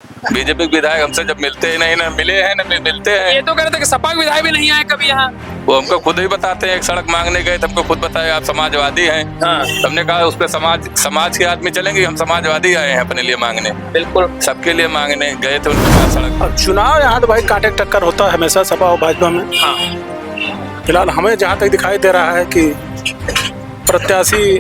BJP के विधायक हमसे जब मिलते ही नहीं, ना मिले हैं ना मिलते हैं। ये तो कह रहे थे कि सपा के विधायक भी नहीं आए कभी यहाँ। वो हमको खुद ही बताते हैं, एक सड़क मांगने गए तो हमको खुद बताया आप समाजवादी हैं। हाँ। हमने कहा उस पर समाज के आदमी चलेंगे, हम समाजवादी आए हैं अपने लिए मांगने, बिल्कुल सबके लिए मांगने गए थे उनके पास सड़क। अब चुनाव यहाँ तो भाई कांटे टक्कर होता है हमेशा सपा और भाजपा में। हाँ। फिलहाल हमें जहाँ तक दिखाई दे रहा है कि प्रत्याशी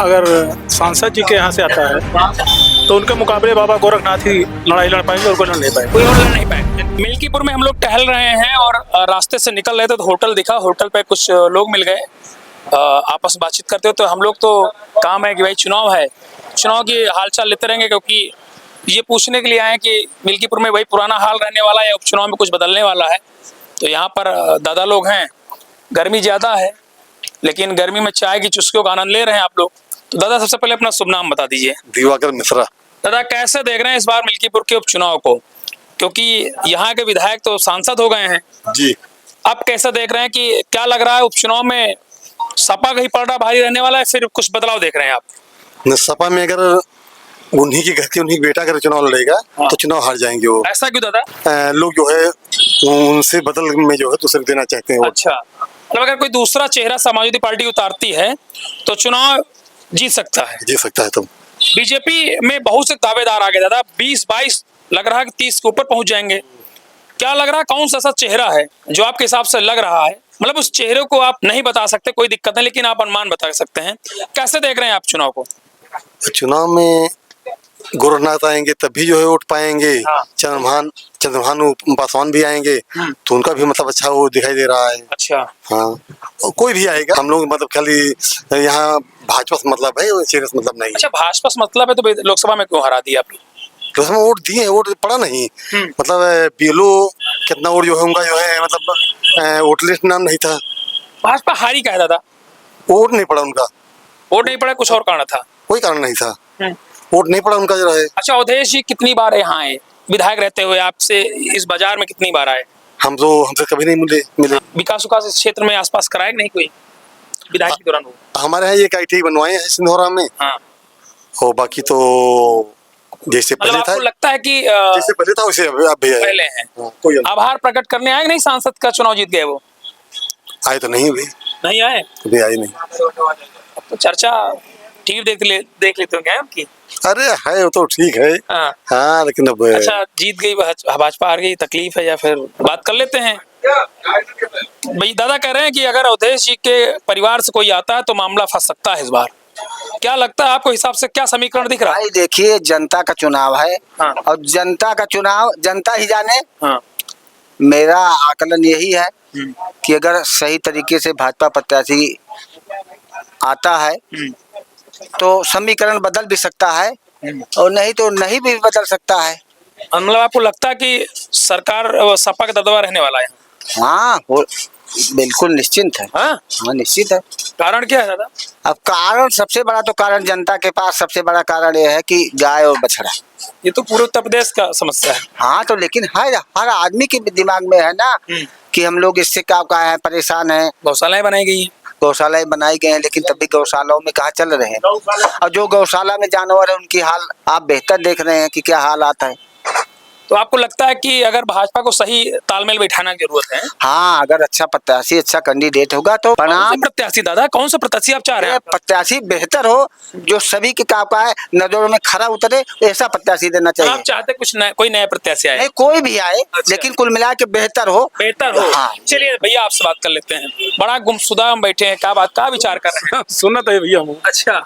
अगर सांसद जी के यहाँ से आता है तो उनके मुकाबले बाबा गोरखनाथ ही लड़ाई लड़ पाएंगे और कोई लड़ नहीं पाएंगे। कोई और लड़ नहीं पाएंगे। मिल्कीपुर में हम लोग टहल रहे हैं और रास्ते से निकल रहे थे तो होटल दिखा, होटल पे कुछ लोग मिल गए, आपस में बातचीत करते हो। तो हम लोग तो काम है कि भाई चुनाव है, चुनाव की हालचाल लेते रहेंगे, क्योंकि ये पूछने के लिए आए कि मिल्कीपुर में वही पुराना हाल रहने वाला है या उपचुनाव में कुछ बदलने वाला है। तो यहाँ पर दादा लोग हैं, गर्मी ज़्यादा है लेकिन गर्मी में चाय की चुस्कियों का आनंद ले रहे हैं आप लोग। तो दादा सबसे पहले अपना शुभ नाम बता दीजिए। दिवाकर मिश्रा। दादा कैसे देख रहे हैं इस बार मिल्कीपुर के उपचुनाव को, क्योंकि यहाँ के विधायक तो सांसद हो गए हैं जी, अब कैसे देख रहे हैं कि क्या लग रहा है उपचुनाव में सपा का ही पलड़ा भारी रहने वाला है, फिर कुछ बदलाव देख रहे हैं आप? सपा में अगर उन्हीं के घर के उन्हीं के बेटा अगर चुनाव लड़ेगा तो चुनाव हार जाएंगे वो। ऐसा क्यों दादा? लोग जो है उनसे बदल में जो है दूसरे देना चाहते हैं वो। अच्छा, मतलब अगर कोई दूसरा चेहरा समाजवादी पार्टी उतारती है तो चुनाव जीत सकता है। जीत सकता है। तो बीजेपी में बहुत से दावेदार आ गए दादा, 20-22 लग रहा है कि 30 के ऊपर पहुंच जाएंगे। क्या लग रहा है कौन सा ऐसा चेहरा है जो आपके हिसाब से लग रहा है? मतलब उस चेहरे को आप नहीं बता सकते, कोई दिक्कत नहीं, लेकिन आप अनुमान बता सकते हैं। कैसे देख रहे हैं आप चुनाव को? चुनाव में गोरखनाथ आएंगे तब भी जो है वोट पाएंगे। हाँ। चंद्रभानु पासवान भी आएंगे तो उनका भी मतलब अच्छा वो दिखाई दे रहा है। अच्छा। हाँ, और कोई भी आएगा, हम लोग मतलब खाली यहाँ भाजपा से मतलब है, चेहरे से मतलब नहीं। अच्छा, भाजपा से मतलब है तो लोकसभा में क्यों हरा दिया आप लोग? तो उसमें वोट दिए, वोट पड़ा नहीं। मतलब बीएलओ कितना वोट जो है उनका जो है मतलब वोट लिस्ट नाम नहीं था। भाजपा हारी का है दादा? वोट नहीं पड़ा उनका। वोट नहीं पड़ा, कुछ और कारण था? कोई कारण नहीं था, वोट नहीं पड़ा उनका जो है। अच्छा, अवधेश जी कितनी बार यहाँ आए विधायक रहते हुए, आपसे इस बाजार में कितनी बार आए? हमसे कभी नहीं मिले। विकास इस क्षेत्र में आसपास कराए नहीं कोई विधायक के दौरान? हमारे यहाँ एक ITI बनवाए हैं सिंधौरा में। हाँ। और बाकी तो जैसे मतलब पहले था, आपको लगता है कि जैसे पहले था वैसे अब भी है। पहले हैं। कोई आभार प्रकट करने आए नहीं, सांसद का चुनाव जीत गए वो? आए तो नहीं भी, नहीं आए? अभी आए नहीं। तो चर्चा टीवी देख लेते हो क्या आपकी? अरे है वो तो ठीक है। हाँ। हाँ, लेकिन अब अच्छा, जीत गई भाजपा, हार गई, तकलीफ है या फिर बात कर लेते हैं। भाई दादा कह रहे हैं कि अगर अवधेश जी के परिवार से कोई आता है तो मामला फंस सकता है इस बार। क्या लगता है आपको, हिसाब से क्या समीकरण दिख रहा है? भाई देखिए, जनता का चुनाव है। हाँ। और जनता का चुनाव जनता ही जाने। हाँ। मेरा आकलन यही है कि अगर सही तरीके से भाजपा प्रत्याशी आता है तो समीकरण बदल भी सकता है और नहीं तो नहीं भी बदल सकता है। मतलब आपको लगता है कि सरकार सपा का दबदबा रहने वाला है? हाँ, वो बिल्कुल निश्चिंत है। हाँ? हाँ, निश्चित है। कारण क्या है दादा? अब कारण, सबसे बड़ा तो कारण जनता के पास सबसे बड़ा कारण यह है कि गाय और बछड़ा। ये तो पूरे उत्तर प्रदेश का समस्या है। हाँ, तो लेकिन हर आदमी के दिमाग में है ना कि हम लोग इससे क्या है, परेशान है। गौशालाएं बनाई गई हैं। गौशालाएं बनाई गए हैं, लेकिन तब भी गौशालाओं में कहाँ चल रहे हैं। और जो गौशाला में जानवर है उनकी हाल आप बेहतर देख रहे हैं कि क्या हालात है। तो आपको लगता है कि अगर भाजपा को सही तालमेल बैठाना की जरूरत है? हाँ, अगर अच्छा प्रत्याशी, अच्छा कैंडिडेट होगा तो परिणाम। प्रत्याशी दादा, कौन सा प्रत्याशी आप चाह रहे हैं? प्रत्याशी बेहतर हो, जो सभी के का है नजरों में खरा उतरे, ऐसा प्रत्याशी देना चाहिए। आप चाहते कुछ कोई नया प्रत्याशी आए? नहीं, कोई भी आए। अच्छा। लेकिन कुल मिला के बेहतर हो। बेहतर हो। हाँ। चलिए भैया आपसे बात कर लेते हैं। बड़ा गुमसुदा हम बैठे हैं, क्या बात, क्या विचार कर रहे हैं? सुनना तो भैया हम। अच्छा,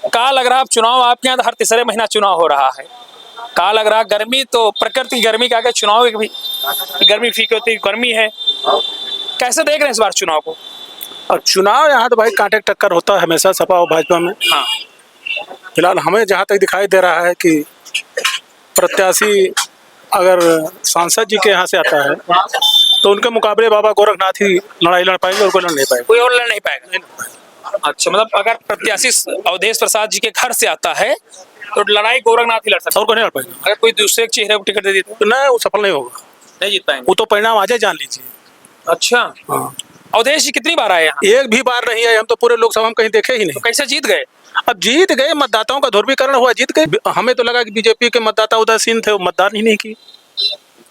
क्या लग रहा है चुनाव आपके यहाँ हर तीसरे महीना चुनाव हो रहा है, क्या लग रहा है? गर्मी तो प्रकृति की गर्मी का चुनाव भी गर्मी फीकी होती, गर्मी है, कैसे देख रहे हैं इस बार चुनाव को? अब चुनाव यहाँ तो भाई कांटे टक्कर होता है हमेशा सपा और भाजपा में। हाँ। फिलहाल हमें जहाँ तक दिखाई दे रहा है कि प्रत्याशी अगर सांसद जी के यहाँ से आता है तो उनके मुकाबले बाबा गोरखनाथ ही लड़ाई लड़ पाएंगे और कोई लड़ नहीं पाएगा। कोई और लड़ नहीं पाएगा? अच्छा, मतलब अगर प्रत्याशी अवधेश प्रसाद जी के घर से आता है तो लड़ाई गोरखनाथ ही लड़ सकता है और कोई नहीं लड़ पाएगा। अगर कोई दूसरे चेहरे को टिकट दे दी तो नहीं, वो सफल नहीं होगा, नहीं जीत पाएंगे। वो तो परिणाम आज जान लीजिए। अच्छा। हाँ। अवधेश जी कितनी बार आए यहाँ? एक भी बार नहीं आए, हम तो पूरे लोकसभा में कहीं देखे ही नहीं। तो कैसे जीत गए? अब जीत गए, मतदाताओं का ध्रुवीकरण हुआ, जीत गए। हमें तो लगा कि बीजेपी के मतदाता उदासीन थे, वो मतदान ही नहीं की।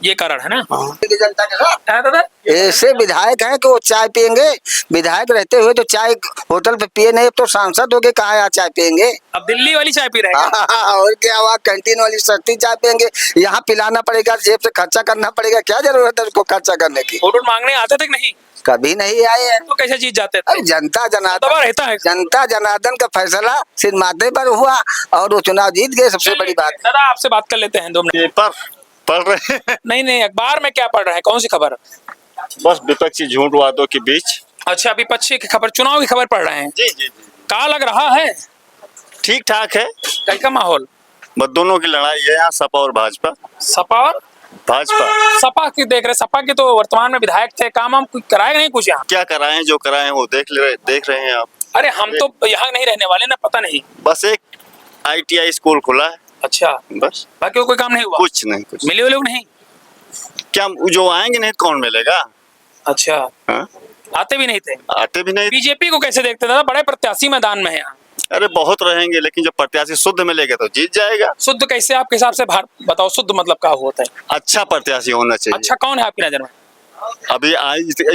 ये कारण है ना। जनता के साथ है दादा। ऐसे विधायक हैं कि वो चाय पियेंगे, विधायक रहते हुए तो चाय होटल पे पिए नहीं, तो सांसद होके कहाँ यहाँ चाय पियेंगे। अब दिल्ली वाली चाय पी रहे हैं। और क्या, वहाँ कैंटीन वाली सस्ती चाय पियेंगे, यहाँ पिलाना पड़ेगा, जेब से खर्चा करना पड़ेगा, क्या जरूरत है उसको खर्चा करने की। वोट मांगने आते थे कि नहीं? कभी नहीं आए हैं। तो कैसे जीत जाते थे? अब जनता दबा जनार्दन रहता है। जनता जनार्दन का फैसला सिर्फ माथे पर हुआ और वो चुनाव जीत गए, सबसे बड़ी बात है। दादा आपसे बात कर लेते हैं 2 मिनट। पेपर पढ़ रहे हैं। नहीं, अखबार में क्या पढ़ रहे हैं, कौन सी खबर? बस विपक्षी झूठ वादों के बीच। अच्छा, विपक्षी की खबर, चुनाव की खबर पढ़ रहे हैं। जी जी जी, क्या लग रहा है, ठीक ठाक है। कैसा माहौल? बस दोनों की लड़ाई है यहाँ, सपा और भाजपा। सपा और भाजपा सपा की देख रहे, सपा के तो वर्तमान में विधायक थे, काम हम कराए नहीं कुछ यहाँ? क्या कराएं, जो कराएं वो देख रहे हैं आप। अरे हम तो यहाँ नहीं रहने वाले ना, पता नहीं। बस एक ITI स्कूल खुला है, अच्छा, बस। बाकी कोई काम नहीं हुआ? कुछ नहीं, कुछ मिले हुए लोग नहीं? क्या जो आएंगे नहीं कौन मिलेगा। अच्छा, हाँ? आते भी नहीं थे? आते भी नहीं। बीजेपी को कैसे देखते दादा, बड़े प्रत्याशी मैदान में है यहाँ। अरे बहुत रहेंगे, लेकिन जब प्रत्याशी शुद्ध मिलेगा तो जीत जाएगा। शुद्ध कैसे आपके हिसाब से बताओ, शुद्ध मतलब क्या होता है? अच्छा प्रत्याशी होना चाहिए। अच्छा कौन है आपकी नजर में? अभी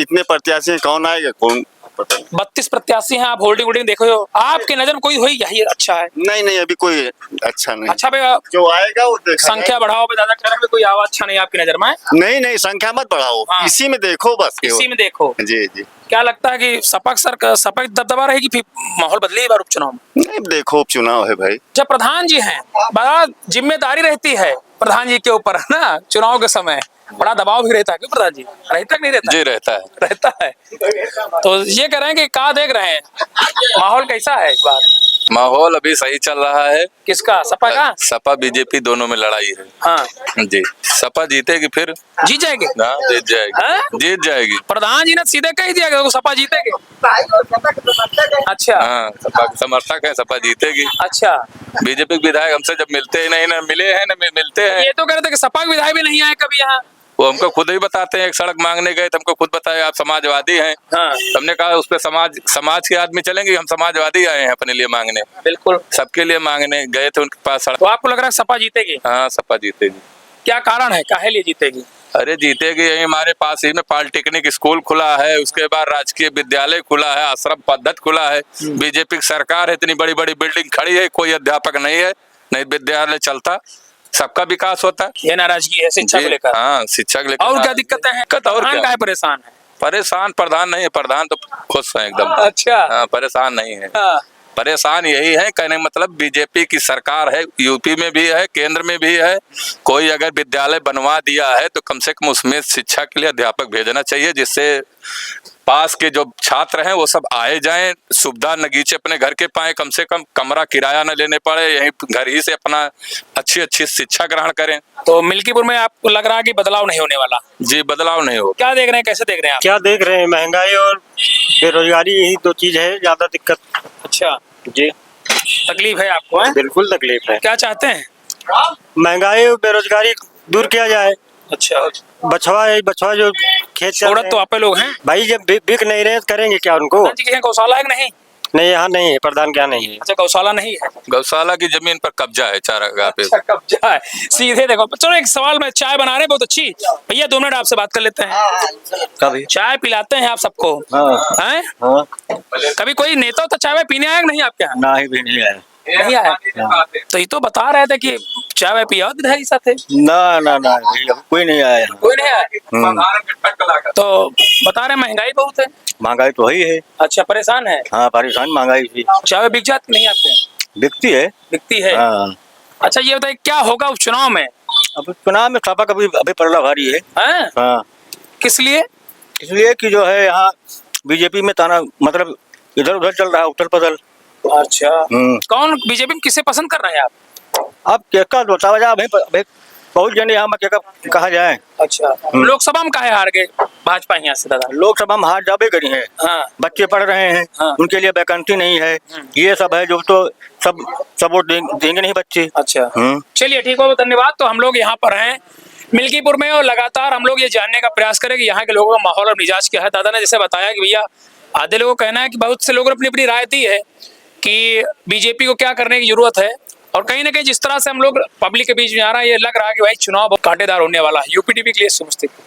इतने प्रत्याशी हैं, कौन आएगा, कौन पता नहीं। 32 प्रत्याशी हैं, आप होल्डिंग वोल्डिंग देखो हो, आपकी नजर में कोई हुई यही अच्छा है? नहीं, अभी कोई अच्छा नहीं। अच्छा भैया, जो आएगा वो देखा संख्या बढ़ाओ पे दादा, में कोई आवाज अच्छा नहीं आपकी नजर में? नहीं, संख्या मत बढ़ाओ, हाँ। इसी में देखो बस। इसी में देखो। जी जी, क्या लगता है कि सपा दबदबा रहेगी, फिर माहौल बदले बार उपचुनाव में? नहीं देखो उपचुनाव है भाई। जब प्रधान जी हैं, बड़ा जिम्मेदारी रहती है प्रधान जी के ऊपर ना, चुनाव के समय बड़ा दबाव भी रहता है, क्यों प्रधान जी? रहता कि नहीं रहता? जी रहता है। रहता है। तो ये कह रहे हैं कि क्या देख रहे हैं, माहौल कैसा है इस बार? माहौल अभी सही चल रहा है। किसका, सपा का? सपा बीजेपी दोनों में लड़ाई है। हाँ जी, सपा जीतेगी, फिर जीत जाएगी। हाँ जीत जाएगी। हाँ? जीत जाएगी। प्रधान जी ने सीधे कह दिया कि सपा जीतेगी। अच्छा हाँ, सपा के समर्थक है, सपा जीतेगी। अच्छा, बीजेपी के विधायक हमसे जब मिलते ही नहीं, ना मिले हैं ना मिलते हैं। ये तो कह रहे थे कि सपा के विधायक भी नहीं आए कभी यहाँ। वो हमको खुद ही बताते हैं, एक सड़क मांगने गए तो हमको खुद बताया आप समाजवादी हैं। हाँ हमने कहा उस पे समाज के आदमी चलेंगे, हम समाजवादी आए हैं अपने लिए मांगने, बिल्कुल। सबके लिए मांगने गए थे उनके पास सड़क। तो आपको लग रहा है सपा जीतेगी? हाँ सपा जीतेगी। क्या कारण है, काहे लिए जीतेगी? अरे जीतेगी, यही हमारे पास ही में पॉलिटेक्निक स्कूल खुला है, उसके बाद राजकीय विद्यालय खुला है, आश्रम पद्धत खुला है। बीजेपी की सरकार है, इतनी बड़ी बड़ी बिल्डिंग खड़ी है, कोई अध्यापक नहीं है, नहीं विद्यालय चलता, सबका विकास होता है। ये नाराजगी है शिक्षा को लेकर? हाँ, शिक्षा को लेकर। और क्या दिक्कतें हैं? दिक्कत और प्रधान क्या? काहे परेशान है? परेशान प्रधान नहीं है, प्रधान तो खुश है एकदम। अच्छा। हाँ, परेशान नहीं है। हाँ। परेशान यही है, कहने का मतलब बीजेपी की सरकार है, यूपी में भी है, केंद्र में भी है। कोई अगर विद्यालय बनवा दिया है तो कम से कम उसमें शिक्षा के लिए अध्यापक भेजना चाहिए, जिससे पास के जो छात्र हैं वो सब आए जाएं, सुविधा नगीचे अपने घर के पाए, कम से कम कमरा किराया न लेने पड़े, यहीं घर ही से अपना अच्छी शिक्षा ग्रहण करें। तो मिल्कीपुर में आपको लग रहा है कि बदलाव नहीं होने वाला? जी, बदलाव नहीं हो। क्या देख रहे हैं, कैसे देख रहे हैं आप? क्या देख रहे हैं, महंगाई और बेरोजगारी, यही 2 चीज है ज्यादा दिक्कत। अच्छा, जी तकलीफ है आपको है? बिल्कुल तकलीफ है। क्या चाहते हैं? महंगाई और बेरोजगारी दूर किया जाए। अच्छा, बछवा जो खेत चल औरत रहे तो हैं, आपे लोग हैं? भाई जब बिक नहीं रहे तो करेंगे क्या उनको? प्रधान जी के यहाँ गौशाला है कि नहीं? नहीं, यहाँ नहीं है, प्रधान क्या नहीं है। अच्छा, गौशाला नहीं है। गौशाला की जमीन पर कब्जा है चारागाह पे। अच्छा, कब्जा है। सीधे देखो, चलो एक सवाल में, चाय बना रहे हैं बहुत अच्छी, भैया 2 मिनट आपसे बात कर लेते हैं। कभी चाय पिलाते हैं आप सबको, हैं? हाँ, कभी कोई नेता तो चाय पीने आया कि नहीं आपके यहाँ? ना ही भी नहीं है। नहीं आया? तो ये तो बता रहे थे कि चाय वाय पिया विधायक साथ है। ना कोई नहीं आया। कोई नहीं आया? तो बता रहे महंगाई बहुत है। महंगाई तो ही है। अच्छा, परेशान है? हाँ, परेशान महंगाई से। चाय बिक जाती नहीं आपके? बिकती है। बिकती है। हाँ। अच्छा, ये बताइए क्या होगा उपचुनाव में? अब चुनाव में सपा का अभी पड़ला भारी है। हैं? हाँ, किस लिए? इसलिए कि जो है यहाँ बीजेपी में ताना मतलब इधर उधर चल रहा है, उधर पदल। अच्छा, कौन बीजेपी में किसे पसंद कर रहे हैं आप? अब क्या बतावा जा भाई, बहुत जने यहाँ में कहा जाए। अच्छा, लोकसभा में काहे हार गए भाजपा यहाँ से दादा? लोकसभा में हार जाबे करी है। हाँ। बच्चे पढ़ रहे हैं, हाँ। उनके लिए वैकेंसी नहीं है, ये सब है जो तो सब वोट देंगे नहीं बच्चे। अच्छा, चलिए ठीक हो, धन्यवाद। तो हम लोग यहाँ पर हैं मिल्कीपुर में और लगातार हम लोग ये जानने का प्रयास करें कि यहाँ के लोगों का माहौल और मिजाज क्या है। दादा ने जैसे बताया कि भैया आधे लोगों का कहना है कि बहुत से लोगों ने अपनी अपनी राय दी है कि बीजेपी को क्या करने की जरूरत है। और कहीं ना कहीं जिस तरह से हम लोग पब्लिक के बीच में आ रहा है, ये लग रहा है कि भाई चुनाव बहुत कांटेदार होने वाला है। यूपी टीवी के लिए समझते